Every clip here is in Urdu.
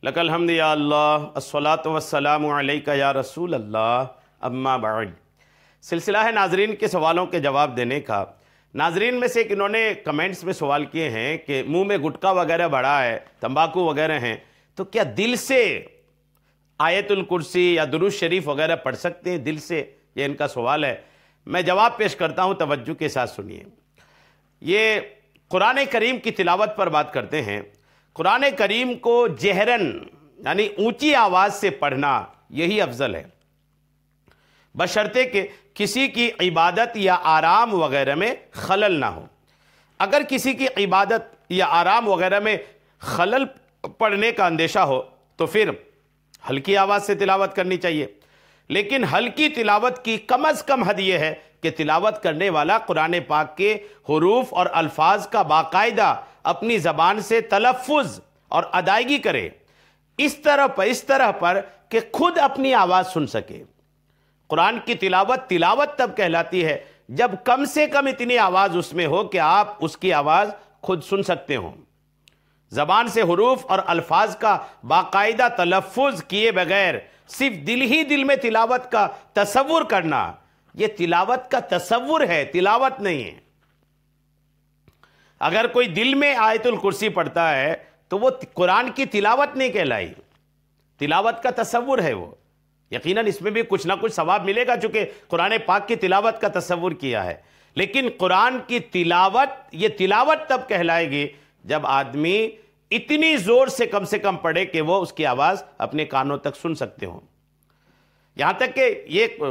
لک الحمد یا اللہ، الصلاۃ والسلام علیک یا رسول اللہ، اما بعد۔ سلسلہ ہے ناظرین کے سوالوں کے جواب دینے کا۔ ناظرین میں سے ایک انہوں نے کمنٹس میں سوال کیے ہیں کہ منہ میں گٹکا وغیرہ بڑا ہے، تمباکو وغیرہ ہیں، تو کیا دل سے آیت الکرسی یا درود شریف وغیرہ پڑھ سکتے ہیں دل سے؟ یہ ان کا سوال ہے۔ میں جواب پیش کرتا ہوں، توجہ کے ساتھ سنیے۔ یہ قرآن کریم کی تلاوت پر بات کرتے ہیں۔ قرآن کریم کو جہرن یعنی اونچی آواز سے پڑھنا یہی افضل ہے، بشرطے کہ کسی کی عبادت یا آرام وغیرہ میں خلل نہ ہو۔ اگر کسی کی عبادت یا آرام وغیرہ میں خلل پڑنے کا اندیشہ ہو تو پھر ہلکی آواز سے تلاوت کرنی چاہیے، لیکن ہلکی تلاوت کی کم از کم حد یہ ہے کہ تلاوت کرنے والا قرآن پاک کے حروف اور الفاظ کا باقاعدہ اپنی زبان سے تلفظ اور ادائیگی کرے، اس طرح پر کہ خود اپنی آواز سن سکے۔ قرآن کی تلاوت تب کہلاتی ہے جب کم سے کم اتنی آواز اس میں ہو کہ آپ اس کی آواز خود سن سکتے ہوں۔ زبان سے حروف اور الفاظ کا باقاعدہ تلفظ کیے بغیر صرف دل ہی دل میں تلاوت کا تصور کرنا، یہ تلاوت کا تصور ہے، تلاوت نہیں ہے۔ اگر کوئی دل میں آیت الکرسی پڑھتا ہے تو وہ قرآن کی تلاوت نہیں کہلائی، تلاوت کا تصور ہے وہ۔ یقیناً اس میں بھی کچھ نہ کچھ ثواب ملے گا چونکہ قرآن پاک کی تلاوت کا تصور کیا ہے، لیکن قرآن کی تلاوت یہ تلاوت تب کہلائے گی جب آدمی اتنی زور سے کم پڑھے کہ وہ اس کی آواز اپنے کانوں تک سن سکتے ہوں۔ یہاں تک کہ یہ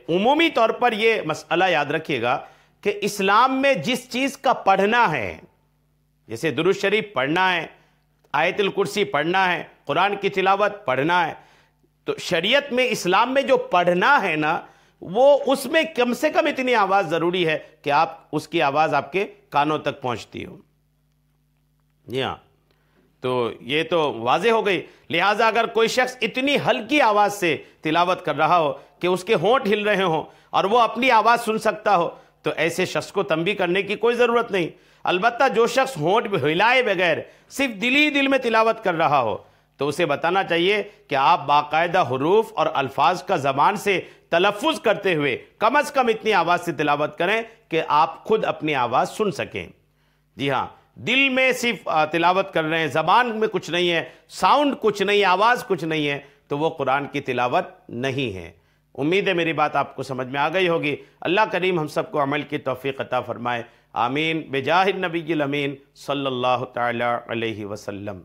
عمومی طور پر یہ مسئلہ یاد رکھیے گا کہ اسلام میں جس چیز کا پڑھنا ہے، جیسے درود شریف پڑھنا ہے، آیت الکرسی پڑھنا ہے، قرآن کی تلاوت پڑھنا ہے، تو شریعت میں اسلام میں جو پڑھنا ہے نا، وہ اس میں کم سے کم اتنی آواز ضروری ہے کہ اس کی آواز آپ کے کانوں تک پہنچتی ہو۔ جی ہاں، تو یہ تو واضح ہو گئی۔ لہٰذا اگر کوئی شخص اتنی ہلکی آواز سے تلاوت کر رہا ہو کہ اس کے ہونٹ ہل رہے ہوں اور وہ اپنی آواز سن سکتا ہو تو ایسے شخص کو تنبیہ کرنے کی کوئی ضرورت نہیں۔ البتہ جو شخص ہونٹ ہلائے بغیر صرف دل ہی دل میں تلاوت کر رہا ہو تو اسے بتانا چاہیے کہ آپ باقاعدہ حروف اور الفاظ کا زبان سے تلفظ کرتے ہوئے کم از کم اتنی آواز سے تلاوت کریں کہ آپ خود اپنی آواز سن سکیں۔ جی ہاں، دل میں صرف تلاوت کر رہے ہیں، زبان میں کچھ نہیں ہے، ساؤنڈ کچھ نہیں، آواز کچھ نہیں ہے، تو وہ قرآن کی تلاوت نہیں ہے۔ امید ہے میری بات آپ کو سمجھ میں آ گئی ہوگی۔ اللہ کریم ہم سب کو عمل کی توفیق عطا فرمائے، آمین، بجاہ النبی الامین صلی اللہ تعالی علیہ وسلم۔